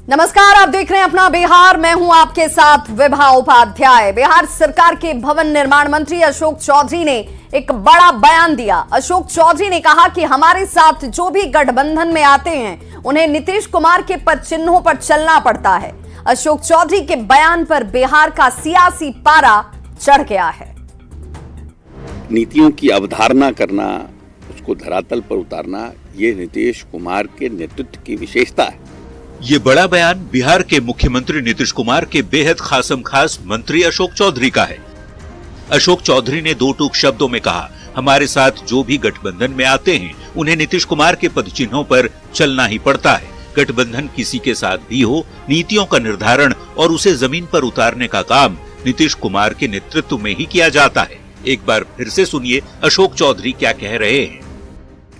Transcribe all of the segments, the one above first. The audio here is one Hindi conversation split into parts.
नमस्कार, आप देख रहे हैं अपना बिहार। मैं हूं आपके साथ विभा उपाध्याय। बिहार सरकार के भवन निर्माण मंत्री अशोक चौधरी ने एक बड़ा बयान दिया। अशोक चौधरी ने कहा कि हमारे साथ जो भी गठबंधन में आते हैं उन्हें नीतीश कुमार के पद चिन्हों पर चलना पड़ता है। अशोक चौधरी के बयान पर बिहार का सियासी पारा चढ़ गया है। नीतियों की अवधारणा करना, उसको धरातल पर उतारना, ये नीतीश कुमार के नेतृत्व की विशेषता है। ये बड़ा बयान बिहार के मुख्यमंत्री नीतीश कुमार के बेहद खासम खास मंत्री अशोक चौधरी का है। अशोक चौधरी ने दो टूक शब्दों में कहा, हमारे साथ जो भी गठबंधन में आते हैं उन्हें नीतीश कुमार के पद चिन्हों पर चलना ही पड़ता है। गठबंधन किसी के साथ भी हो, नीतियों का निर्धारण और उसे जमीन पर उतारने का काम नीतीश कुमार के नेतृत्व में ही किया जाता है। एक बार फिर से सुनिए अशोक चौधरी क्या कह रहे हैं।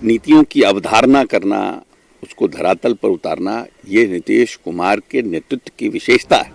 नीतियों की अवधारणा करना, उसको धरातल पर उतारना, ये नीतीश कुमार के नेतृत्व की विशेषता है।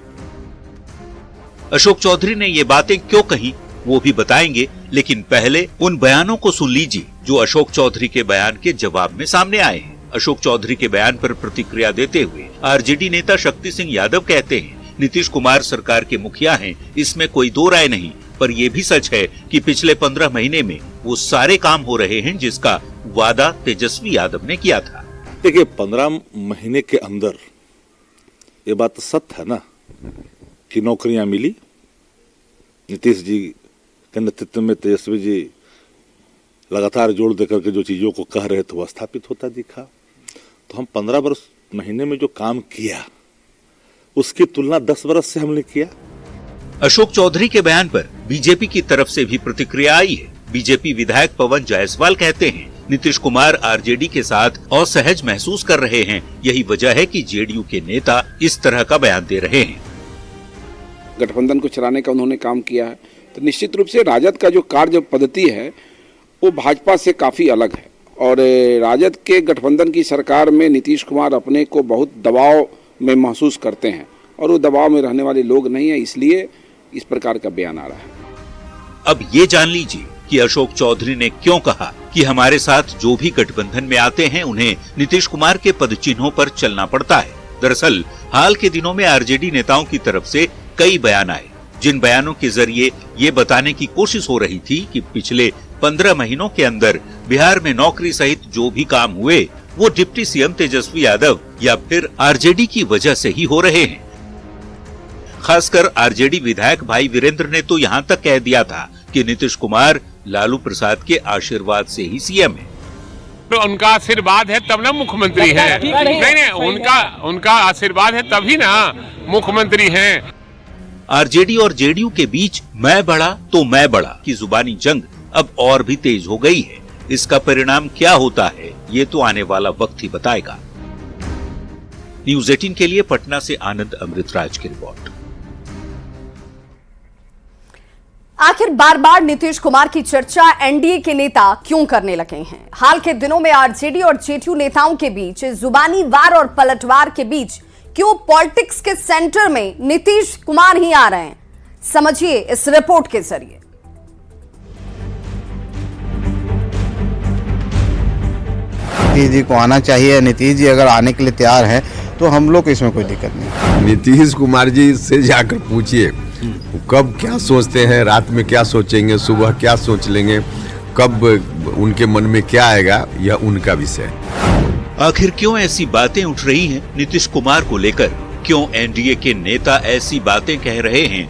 अशोक चौधरी ने ये बातें क्यों कही वो भी बताएंगे, लेकिन पहले उन बयानों को सुन लीजिए जो अशोक चौधरी के बयान के जवाब में सामने आए हैं। अशोक चौधरी के बयान पर प्रतिक्रिया देते हुए आरजेडी नेता शक्ति सिंह यादव कहते हैं, नीतीश कुमार सरकार के मुखिया हैं, इसमें कोई दो राय नहीं, पर यह भी सच है कि पिछले 15 महीने में वो सारे काम हो रहे हैं जिसका वादा तेजस्वी यादव ने किया था। देखिए, 15 महीने के अंदर ये बात सत्य है ना कि नौकरियां मिली। नीतीश जी के नेतृत्व में तेजस्वी जी लगातार जोड़ देकर के जो चीजों को कह रहे थे वो स्थापित होता दिखा। तो हम 15 महीने में जो काम किया उसकी तुलना 10 वर्ष से हमने किया। अशोक चौधरी के बयान पर बीजेपी की तरफ से भी प्रतिक्रिया आई है। बीजेपी विधायक पवन जायसवाल कहते हैं, नीतीश कुमार आरजेडी के साथ असहज महसूस कर रहे हैं। यही वजह है कि जेडीयू के नेता इस तरह का बयान दे रहे हैं। गठबंधन को चलाने का उन्होंने काम किया है, तो निश्चित रूप से राजद का जो कार्य पद्धति है वो भाजपा से काफी अलग है। और राजद के गठबंधन की सरकार में नीतीश कुमार अपने को बहुत दबाव में महसूस करते हैं और वो दबाव में रहने वाले लोग नहीं है, इसलिए इस प्रकार का बयान आ रहा है। अब ये जान लीजिए कि अशोक चौधरी ने क्यों कहा कि हमारे साथ जो भी गठबंधन में आते हैं उन्हें नीतीश कुमार के पद चिन्हों पर चलना पड़ता है। दरअसल हाल के दिनों में आरजेडी नेताओं की तरफ से कई बयान आए, जिन बयानों के जरिए ये बताने की कोशिश हो रही थी कि पिछले 15 महीनों के अंदर बिहार में नौकरी सहित जो भी काम हुए वो डिप्टी सीएम तेजस्वी यादव या फिर आरजेडी की वजह से ही हो रहे हैं। खासकर आरजेडी विधायक भाई वीरेंद्र ने तो यहाँ तक कह दिया था कि नीतीश कुमार लालू प्रसाद के आशीर्वाद से ही सीएम है। तो उनका आशीर्वाद है तब ना मुख्यमंत्री है। नहीं, उनका आशीर्वाद है तभी ना मुख्यमंत्री हैं। आरजेडी और जेडीयू के बीच मैं बड़ा तो मैं बड़ा की जुबानी जंग अब और भी तेज हो गई है। इसका परिणाम क्या होता है ये तो आने वाला वक्त ही बताएगा। न्यूज़ 18 के लिए पटना से आनंद अमृतराज की रिपोर्ट। आखिर बार बार नीतीश कुमार की चर्चा एनडीए के नेता क्यों करने लगे हैं? हाल के दिनों में आरजेडी और जेडीयू नेताओं के बीच जुबानी वार और पलटवार के बीच क्यों पॉलिटिक्स के सेंटर में नीतीश कुमार ही आ रहे हैं? समझिए इस रिपोर्ट के जरिए। नीतीश जी को आना चाहिए। नीतीश जी अगर आने के लिए तैयार हैं तो हम लोग इसमें कोई दिक्कत नहीं। नीतीश कुमार जी से जाकर पूछिए कब क्या सोचते हैं, रात में क्या सोचेंगे, सुबह क्या सोच लेंगे, कब उनके मन में क्या आएगा, यह उनका विषय। आखिर क्यों ऐसी बातें उठ रही हैं नीतीश कुमार को लेकर? क्यों एनडीए के नेता ऐसी बातें कह रहे हैं?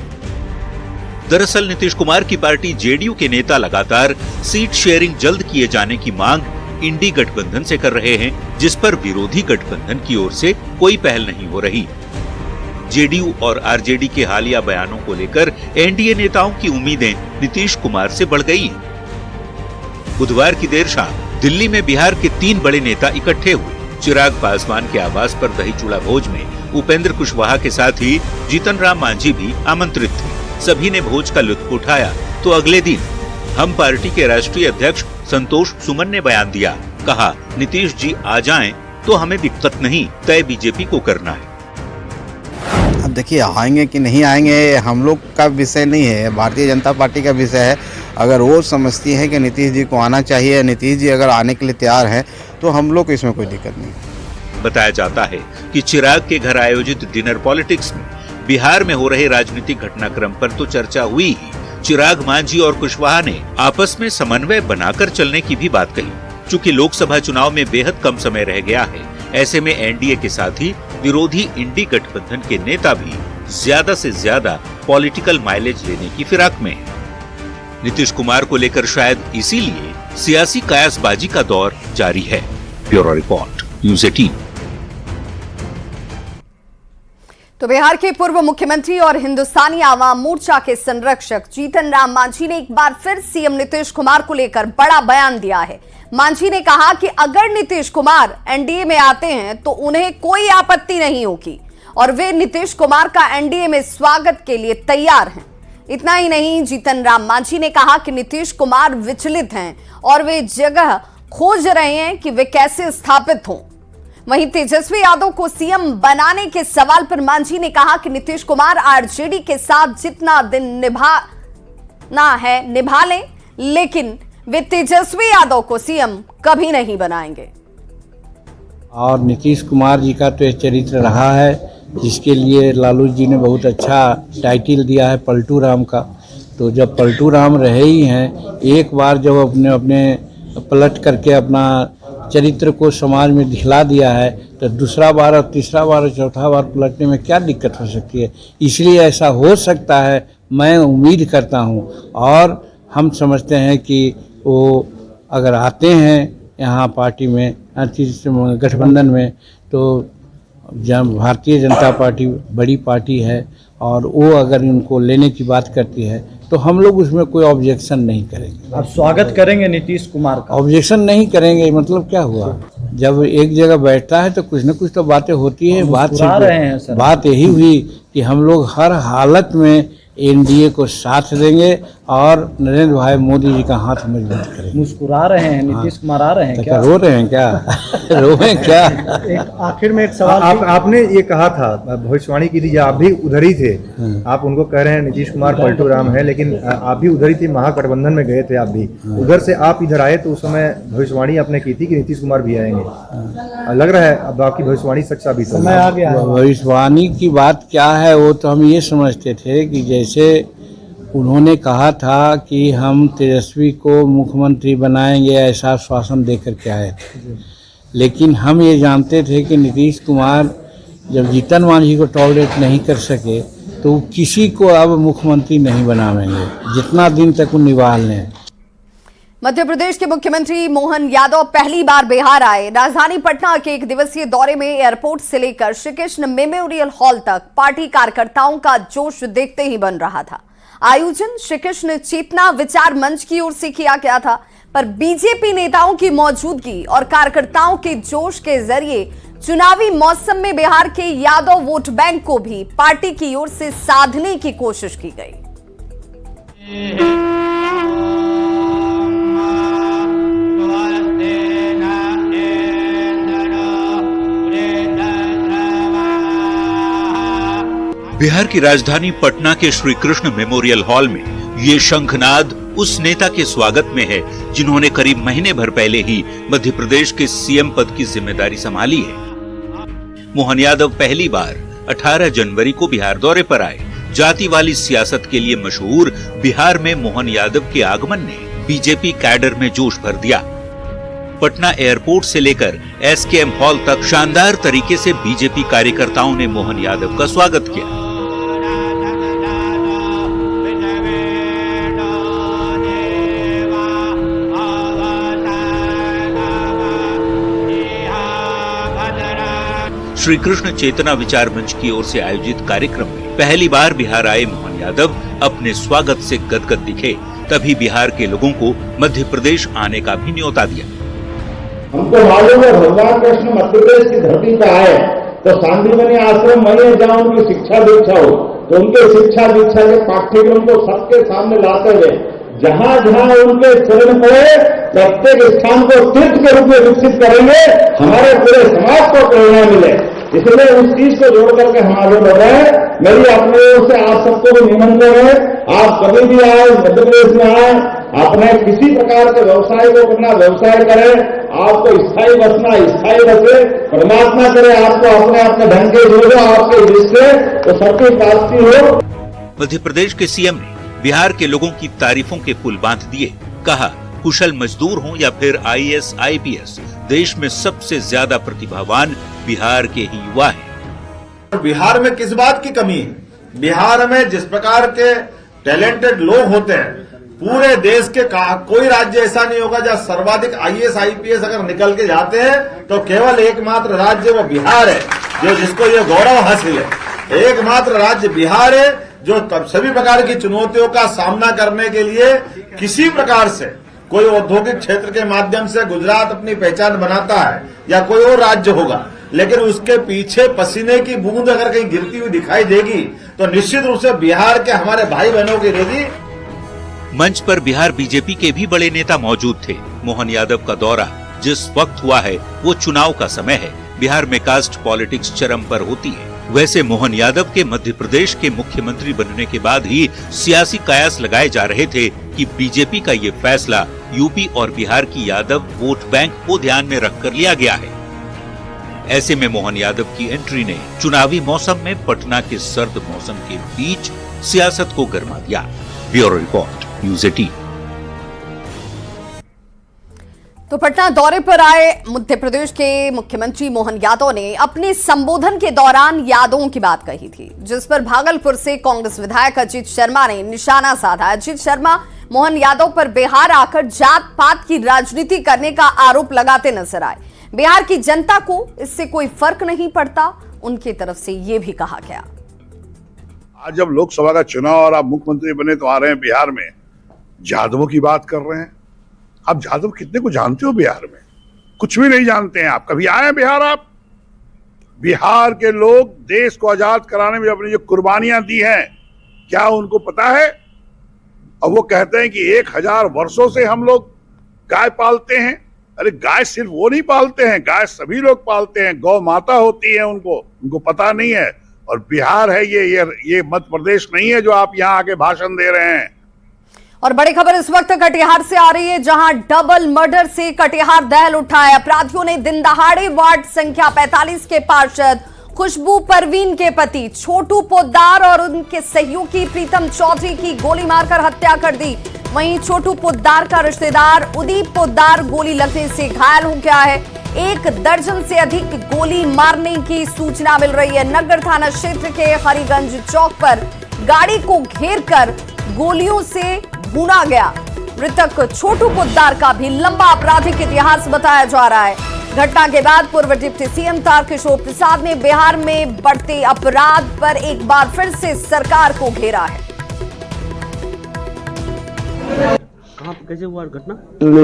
दरअसल नीतीश कुमार की पार्टी जेडीयू के नेता लगातार सीट शेयरिंग जल्द किए जाने की मांग इंडी गठबंधन से कर रहे हैं, जिस पर विरोधी गठबंधन की ओर से कोई पहल नहीं हो रही। जेडीयू और आरजेडी के हालिया बयानों को लेकर एनडीए नेताओं की उम्मीदें नीतीश कुमार से बढ़ गई हैं। बुधवार की देर शाम दिल्ली में बिहार के 3 बड़े नेता इकट्ठे हुए। चिराग पासवान के आवास पर दही चूड़ा भोज में उपेंद्र कुशवाहा के साथ ही जीतन राम मांझी भी आमंत्रित थे। सभी ने भोज का लुत्फ उठाया तो अगले दिन हम पार्टी के राष्ट्रीय अध्यक्ष संतोष सुमन ने बयान दिया। कहा, नीतीश जी आ जाएं तो हमें दिक्कत नहीं, तय बीजेपी को करना है। अब देखिए, आएंगे कि नहीं आएंगे हम लोग का विषय नहीं है, भारतीय जनता पार्टी का विषय है। अगर वो समझती है कि नीतीश जी को आना चाहिए, नीतीश जी अगर आने के लिए तैयार हैं तो हम लोग को इसमें कोई दिक्कत नहीं। बताया जाता है कि चिराग के घर आयोजित डिनर पॉलिटिक्स में बिहार में हो रहे राजनीतिक घटनाक्रम पर तो चर्चा हुई ही, चिराग, मांझी और कुशवाहा ने आपस में समन्वय बनाकर चलने की भी बात कही। चूंकि लोकसभा चुनाव में बेहद कम समय रह गया है, ऐसे में एनडीए के साथ ही विरोधी इंडी गठबंधन के नेता भी ज्यादा से ज्यादा पॉलिटिकल माइलेज लेने की फिराक में है। नीतीश कुमार को लेकर शायद इसीलिए सियासी कयासबाजी का दौर जारी है। Bureau report, news 18। तो बिहार के पूर्व मुख्यमंत्री और हिंदुस्तानी आवाम मोर्चा के संरक्षक जीतन राम मांझी ने एक बार फिर सीएम नीतीश कुमार को लेकर बड़ा बयान दिया है। मांझी ने कहा कि अगर नीतीश कुमार एनडीए में आते हैं तो उन्हें कोई आपत्ति नहीं होगी और वे नीतीश कुमार का एनडीए में स्वागत के लिए तैयार हैं। इतना ही नहीं, जीतन राम मांझी ने कहा कि नीतीश कुमार विचलित हैं और वे जगह खोज रहे हैं कि वे कैसे स्थापित हों। वहीं तेजस्वी यादव को सीएम बनाने के सवाल पर मांझी ने कहा कि नीतीश कुमार आरजेडी के साथ जितना दिन निभाना है निभा लें, लेकिन वे तेजस्वी यादव को सीएम कभी नहीं बनाएंगे। और नीतीश कुमार जी का तो चरित्र रहा है, जिसके लिए लालू जी ने बहुत अच्छा टाइटल दिया है पलटू राम का। तो जब पलटू राम रहे ही हैं, एक बार जब अपने पलट करके अपना चरित्र को समाज में दिखला दिया है, तो दूसरा बार और तीसरा बार और चौथा बार पलटने में क्या दिक्कत हो सकती है। इसलिए ऐसा हो सकता है, मैं उम्मीद करता हूं और हम समझते हैं कि वो अगर आते हैं यहाँ पार्टी में, गठबंधन में, तो जब भारतीय जनता पार्टी बड़ी पार्टी है और वो अगर इनको लेने की बात करती है तो हम लोग उसमें कोई ऑब्जेक्शन नहीं करेंगे। आप स्वागत करेंगे नीतीश कुमार का? ऑब्जेक्शन नहीं करेंगे, मतलब क्या हुआ, जब एक जगह बैठता है तो कुछ न कुछ तो बातें होती है। बात यही हुई कि हम लोग हर हालत में एनडीए को साथ देंगे और नरेंद्र भाई मोदी जी का हाथ मजबूत करेंगे। मुस्कुरा रहे हैं नीतीश कुमार, आ रहे हैं क्या? रो रहे हैं क्या? रोए क्या? एक आखिर में एक सवाल, आपने ये कहा था, भविष्यवाणी की थी, आप भी उधर ही थे। आप उनको कह रहे हैं नीतीश कुमार पलटू राम है, लेकिन आप भी उधर ही थे, महागठबंधन में गए थे आप भी। उधर से आप इधर आए तो उस समय भविष्यवाणी आपने की थी कि नीतीश कुमार भी आएंगे। लग रहा है अब आपकी भविष्यवाणी सच साबित हो समय आ गया। भविष्यवाणी की बात क्या है, वो तो हम ये समझते थे कि जैसे उन्होंने कहा था कि हम तेजस्वी को मुख्यमंत्री बनाएंगे, ऐसा आश्वासन देकर के आए थे। लेकिन हम ये जानते थे कि नीतीश कुमार जब जीतन मांझी को टॉलरेट नहीं कर सके तो किसी को अब मुख्यमंत्री नहीं बनाएंगे, जितना दिन तक वो निभा लें। मध्य प्रदेश के मुख्यमंत्री मोहन यादव पहली बार बिहार आए। राजधानी पटना के एक दिवसीय दौरे में एयरपोर्ट से लेकर श्री कृष्ण मेमोरियल हॉल तक पार्टी कार्यकर्ताओं का जोश देखते ही बन रहा था। आयोजन श्री कृष्ण चेतना विचार मंच की ओर से किया गया था, पर बीजेपी नेताओं की मौजूदगी और कार्यकर्ताओं के जोश के जरिए चुनावी मौसम में बिहार के यादव वोट बैंक को भी पार्टी की ओर से साधने की कोशिश की गई। बिहार की राजधानी पटना के श्री कृष्ण मेमोरियल हॉल में ये शंखनाद उस नेता के स्वागत में है जिन्होंने करीब महीने भर पहले ही मध्य प्रदेश के सीएम पद की जिम्मेदारी संभाली है। मोहन यादव पहली बार 18 जनवरी को बिहार दौरे पर आए। जाति वाली सियासत के लिए मशहूर बिहार में मोहन यादव के आगमन ने बीजेपी कैडर में जोश भर दिया। पटना एयरपोर्ट से लेकर एसकेएम हॉल तक शानदार तरीके से बीजेपी कार्यकर्ताओं ने मोहन यादव का स्वागत किया। श्री कृष्ण चेतना विचार मंच की ओर से आयोजित कार्यक्रम में पहली बार बिहार आए मोहन यादव अपने स्वागत से गदगद दिखे। तभी बिहार के लोगों को मध्य प्रदेश आने का भी न्योता दिया। हमको मालूम है भगवान कृष्ण मध्य प्रदेश की धरती पर आए तो सांदीपनि आश्रम वहीं जहाँ उनकी शिक्षा दीक्षा हो, तो उनके शिक्षा दीक्षा के पाठ्यक्रम को सबके सामने लाते हुए जहाँ जहाँ उनके चरण पड़े प्रत्येक स्थान को तीर्थ के रूप में विकसित करेंगे, हमारे पूरे समाज को प्रेरणा मिले। इसलिए उस चीज को जोड़ करके हम आगे बढ़ रहे हैं। मेरी अपनी ओर से आप सबको भी निमंत्रण है, आप कभी भी आए, मध्य प्रदेश में आए, अपने किसी प्रकार के व्यवसाय को करना व्यवसाय करें, आपको स्थायी बसना स्थायी बसे, परमात्मा करे आपको अपने ढंग के जो आपके जिससे तो सबकी प्राप्ति हो। मध्य प्रदेश के सीएम ने बिहार के लोगों की तारीफों के पुल बांध दिए। कहा, कुशल मजदूर हों या फिर आईएएस आईपीएस, देश में सबसे ज्यादा प्रतिभावान बिहार के ही युवा हैं। बिहार में किस बात की कमी है? बिहार में जिस प्रकार के टैलेंटेड लोग होते हैं, पूरे देश के कोई राज्य ऐसा नहीं होगा जहां सर्वाधिक आईएएस आईपीएस अगर निकल के जाते हैं तो केवल एकमात्र राज्य वो बिहार है, जो जिसको ये गौरव हासिल है। एकमात्र राज्य बिहार है जो सभी प्रकार की चुनौतियों का सामना करने के लिए किसी प्रकार से कोई औद्योगिक क्षेत्र के माध्यम से गुजरात अपनी पहचान बनाता है या कोई और राज्य होगा, लेकिन उसके पीछे पसीने की बूंद अगर कहीं गिरती हुई दिखाई देगी तो निश्चित रूप से बिहार के हमारे भाई बहनों की रहेगी। मंच पर बिहार बीजेपी के भी बड़े नेता मौजूद थे। मोहन यादव का दौरा जिस वक्त हुआ है वो चुनाव का समय है। बिहार में कास्ट पॉलिटिक्स चरम पर होती है। वैसे मोहन यादव के मध्य प्रदेश के मुख्यमंत्री बनने के बाद ही सियासी कयास लगाए जा रहे थे कि बीजेपी का ये फैसला यूपी और बिहार की यादव वोट बैंक को ध्यान में रखकर लिया गया है। ऐसे में मोहन यादव की एंट्री ने चुनावी मौसम में पटना के सर्द मौसम के बीच सियासत को गर्मा दिया। Bureau report, news 18। तो पटना दौरे पर आए मध्य प्रदेश के मुख्यमंत्री मोहन यादव ने अपने संबोधन के दौरान यादों की बात कही थी, जिस पर भागलपुर से कांग्रेस विधायक अजीत शर्मा ने निशाना साधा। अजीत शर्मा मोहन यादव पर बिहार आकर जात पात की राजनीति करने का आरोप लगाते नजर आए। बिहार की जनता को इससे कोई फर्क नहीं पड़ता, उनकी तरफ से यह भी कहा गया। आज जब लोकसभा का चुनाव और आप मुख्यमंत्री बने तो आ रहे हैं बिहार में, यादवों की बात कर रहे हैं। आप यादव कितने को जानते हो बिहार में? कुछ भी नहीं जानते हैं। आप कभी आए बिहार? आप बिहार के लोग देश को आजाद कराने में अपनी जो कुर्बानियां दी हैं, क्या उनको पता है? और वो कहते हैं कि 1000 वर्षों से हम लोग गाय पालते हैं। अरे गाय सिर्फ वो नहीं पालते हैं, गाय सभी लोग पालते हैं। गौ माता होती है, उनको पता नहीं है। और बिहार है ये मध्य प्रदेश नहीं है जो आप यहाँ आके भाषण दे रहे हैं। और बड़ी खबर इस वक्त कटिहार से आ रही है, जहां डबल मर्डर से कटिहार दहल उठा है। अपराधियों ने दिन दहाड़े वार्ड संख्या 45 के पार्षद खुशबू परवीन के पति छोटू पोद्दार और उनके सहयोगी प्रीतम चौधरी की गोली मारकर हत्या कर दी। वहीं छोटू पोद्दार का रिश्तेदार उदीप पोद्दार गोली लगने से घायल हो गया है। 1 दर्जन से अधिक गोली मारने की सूचना मिल रही है। नगर थाना क्षेत्र के हरिगंज चौक पर गाड़ी को घेरकर गोलियों से भूना गया। मृतक छोटू पोद्दार का भी लंबा आपराधिक इतिहास बताया जा रहा है। घटना के बाद पूर्व डिप्टी सीएम तारकिशोर प्रसाद ने बिहार में बढ़ते अपराध पर एक बार फिर से सरकार को घेरा है। कहाँ कैसे हुआ घटना?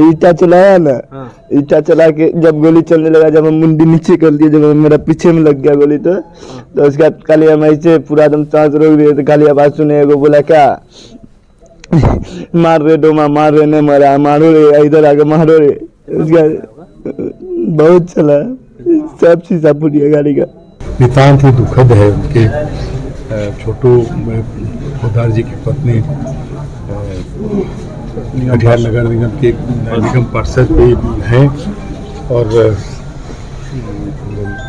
ईटा चलाया ना, ईटा चला के जब गोली चलने लगा, जब हम मुंडी नीचे कर दिए, जब मेरा पीछे में लग गया गोली तो उसके बाद काली हम ऐसे पूरा एकदम सांस रोक दिए तो काली आवाज सुने, वो बोला क्या मार रहे डोमा, मार रहे नहीं मरा, मारो रे, इधर आके मारो रे। उसका बहुत चला, सब शीशा फूट गया गाड़ी का। नितांत ही दुखद है। उनके छोटू पोद्दार जी की पत्नी कटिहार नगर निगम के निगम पार्षद भी हैं और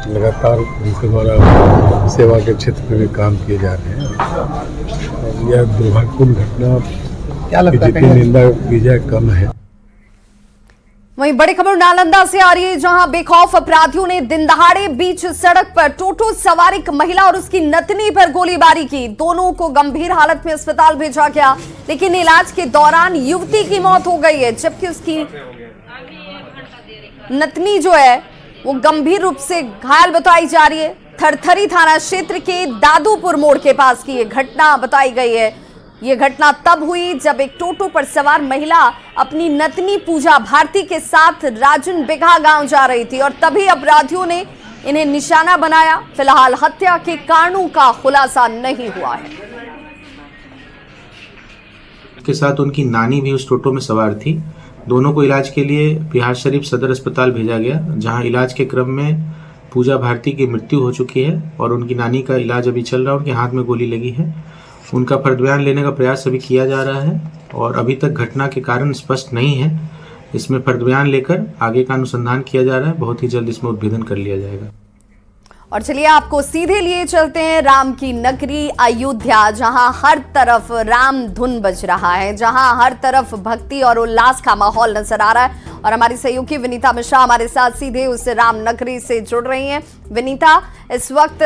लगातार उनके द्वारा सेवा के क्षेत्र में काम किए जा रहे हैं। यह दुर्भाग्यपूर्ण घटना क्या लगता है, जितनी निंदा की जाए कम है। वहीं बड़ी खबर नालंदा से आ रही है, जहां बेखौफ अपराधियों ने दिन दहाड़े बीच सड़क पर टोटो सवार एक महिला और उसकी नतनी पर गोलीबारी की। दोनों को गंभीर हालत में अस्पताल भेजा गया, लेकिन इलाज के दौरान युवती की मौत हो गई है, जबकि उसकी नतनी जो है वो गंभीर रूप से घायल बताई जा रही है। थरथरी थाना क्षेत्र के दादूपुर मोड़ के पास की ये घटना बताई गई है। ये घटना तब हुई जब एक टोटो पर सवार महिला अपनी नतनी पूजा भारती के साथ राजन बिघा गांव जा रही थी और तभी अपराधियों ने इन्हें निशाना बनाया। फिलहाल हत्या के कारणों का खुलासा नहीं हुआ है। के साथ उनकी नानी भी उस टोटो में सवार थी। दोनों को इलाज के लिए बिहार शरीफ सदर अस्पताल भेजा गया, जहां इलाज के क्रम में पूजा भारती की मृत्यु हो चुकी है और उनकी नानी का इलाज अभी चल रहा है। उनके हाथ में गोली लगी है उनका फर्द बयान लेने का प्रयास अभी किया जा रहा है और अभी तक घटना के कारण स्पष्ट नहीं है। इसमें फर्द बयान लेकर आगे का अनुसंधान किया जा रहा है। बहुत ही जल्द इसमें उद्भेदन कर लिया जाएगा। और चलिए आपको सीधे लिए चलते हैं राम की नगरी अयोध्या, जहां हर तरफ राम धुन बज रहा है, जहां हर तरफ भक्ति और उल्लास का माहौल नजर आ रहा है। और हमारी सहयोगी विनीता मिश्रा हमारे साथ सीधे उस राम नगरी से जुड़ रही हैं। विनीता, इस वक्त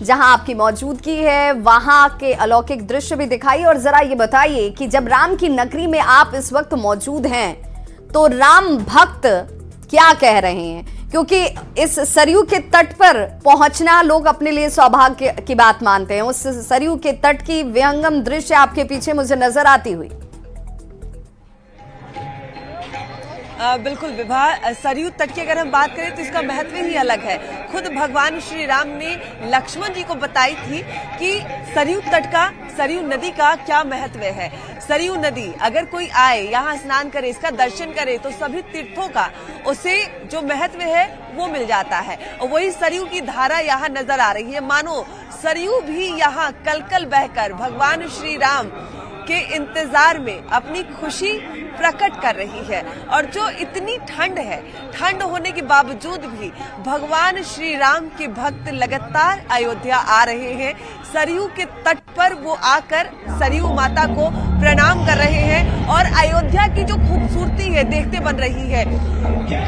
जहां आपकी मौजूदगी है वहां के अलौकिक दृश्य भी दिखाइए और जरा ये बताइए कि जब राम की नगरी में आप इस वक्त मौजूद हैं तो राम भक्त क्या कह रहे हैं, क्योंकि इस सरयू के तट पर पहुंचना लोग अपने लिए सौभाग्य की बात मानते हैं। उस सरयू के तट की विहंगम दृश्य आपके पीछे मुझे नजर आती हुई। बिल्कुल विभा, सरयू तट की अगर हम बात करें तो इसका महत्व ही अलग है। खुद भगवान श्री राम ने लक्ष्मण जी को बताई थी कि सरयू तट का, सरयू नदी का क्या महत्व है। सरयू नदी अगर कोई आए, यहाँ स्नान करे, इसका दर्शन करे तो सभी तीर्थों का उसे जो महत्व है वो मिल जाता है। और वही सरयू की धारा यहाँ नजर आ रही है, मानो सरयू भी यहाँ कलकल बहकर भगवान श्री राम के इंतजार में अपनी खुशी प्रकट कर रही है। और जो इतनी ठंड है, ठंड होने के बावजूद भी भगवान श्री राम के भक्त लगातार अयोध्या आ रहे हैं। सरयू के तट पर वो आकर सरयू माता को प्रणाम कर रहे हैं और अयोध्या की जो खूबसूरती है देखते बन रही है।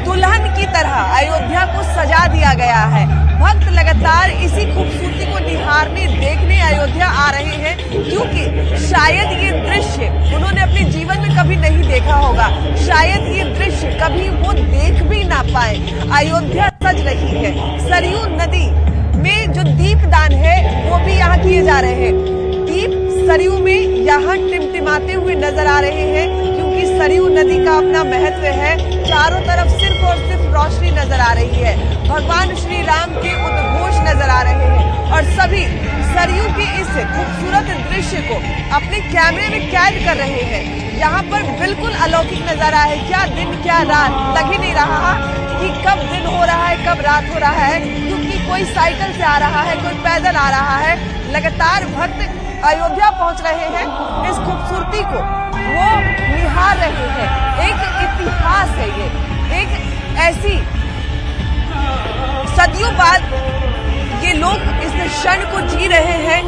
दुल्हन की तरह अयोध्या को सजा दिया गया है। भक्त लगातार इसी खूबसूरती को निहारने, देखने अयोध्या आ रहे हैं, क्योंकि शायद ये दृश्य उन्होंने अपने जीवन में कभी नहीं देखा होगा। शायद ये दृश्य कभी वो देख भी ना पाए। अयोध्या सज रही है। सरयू नदी में जो दीपदान है वो भी यहाँ किए जा रहे हैं। दीप सरयू में यहाँ टिमटिमाते हुए नजर आ रहे हैं, क्योंकि सरयू नदी का अपना महत्व है। चारों तरफ सिर्फ और सिर्फ रोशनी नजर आ रही है। भगवान श्री राम के उद्घोष नजर आ रहे हैं और सभी सरयू के इस खूबसूरत दृश्य को अपने कैमरे में कैद कर रहे हैं। यहाँ पर बिल्कुल अलौकिक नजारा है। क्या दिन क्या रात, लग ही नहीं रहा कि कब दिन हो रहा है कब रात हो रहा है, क्योंकि कोई साइकिल से आ रहा है, कोई पैदल आ रहा है। लगातार भक्त अयोध्या पहुंच रहे हैं। इस खूबसूरती को वो निहार रहे हैं। एक इतिहास है ये, एक ऐसी सदियों बाद ये लोग इस क्षण को जी रहे हैं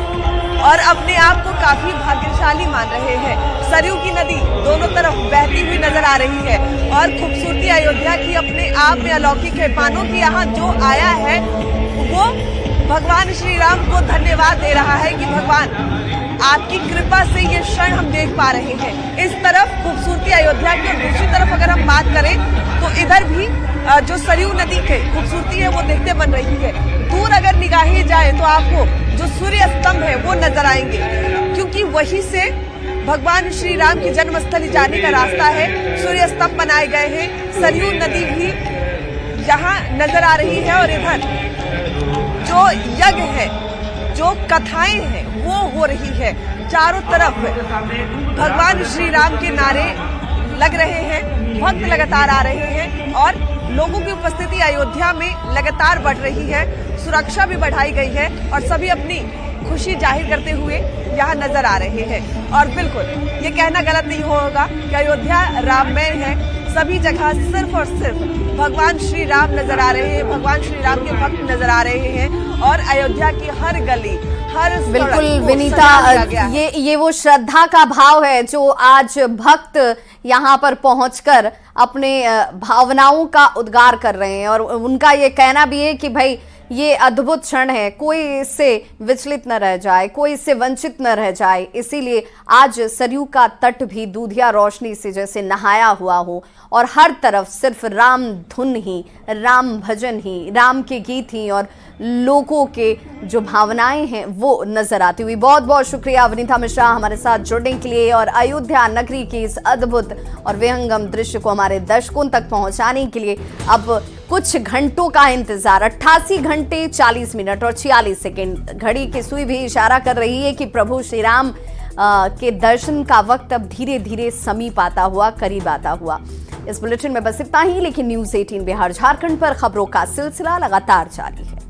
और अपने आप को काफी भाग्यशाली मान रहे हैं। सरयू की नदी दोनों तरफ बहती हुई नजर आ रही है और खूबसूरती अयोध्या की अपने आप में अलौकिक है। मानो कि यहाँ जो आया है वो भगवान श्री राम को धन्यवाद दे रहा है कि भगवान आपकी कृपा से ये क्षण हम देख पा रहे हैं। इस तरफ खूबसूरती अयोध्या की और दूसरी तरफ अगर हम बात करें तो इधर भी जो सरयू नदी की खूबसूरती है वो देखते बन रही है। दूर अगर निगाहें जाए तो आपको जो सूर्य स्तंभ है वो नजर आएंगे, क्योंकि वहीं से भगवान श्री राम की जन्मस्थली जाने का रास्ता है। सूर्य स्तंभ बनाए गए हैं। सरयू नदी भी यहाँ नजर आ रही है और इधर जो यज्ञ है, जो कथाएं हैं वो हो रही है। चारों तरफ भगवान श्री राम के नारे लग रहे हैं। भक्त लगातार आ रहे हैं और लोगों की उपस्थिति अयोध्या में लगातार बढ़ रही है। सुरक्षा भी बढ़ाई गई है और सभी अपनी खुशी जाहिर करते हुए यहाँ नजर आ रहे हैं। और बिल्कुल ये कहना गलत नहीं होगा कि अयोध्या राममय है। सभी जगह सिर्फ और सिर्फ भगवान श्री राम नजर आ रहे हैं, भगवान श्री राम के भक्त नजर आ रहे हैं और अयोध्या की हर गली, हर बिल्कुल विनीता, ये वो श्रद्धा का भाव है जो आज भक्त यहाँ पर पहुंचकर अपने भावनाओं का उद्गार कर रहे हैं। और उनका ये कहना भी है कि भाई ये अद्भुत क्षण है, कोई इससे विचलित न रह जाए, कोई इससे वंचित न रह जाए। इसीलिए आज सरयू का तट भी दूधिया रोशनी से जैसे नहाया हुआ हो और हर तरफ सिर्फ राम धुन ही, राम भजन ही, राम के गीत ही और लोगों के जो भावनाएं हैं वो नजर आती हुई। बहुत बहुत शुक्रिया विनीता मिश्रा हमारे साथ जुड़ने के लिए और अयोध्या नगरी की इस अद्भुत और विहंगम दृश्य को हमारे दर्शकों तक पहुंचाने के लिए। अब कुछ घंटों का इंतजार, 88 घंटे 40 मिनट और 46 सेकंड घड़ी की सुई भी इशारा कर रही है कि प्रभु श्री राम के दर्शन का वक्त अब धीरे धीरे समीप आता हुआ, करीब आता हुआ। इस बुलेटिन में बस इतना ही, लेकिन न्यूज़ 18 बिहार झारखंड पर खबरों का सिलसिला लगातार जारी है।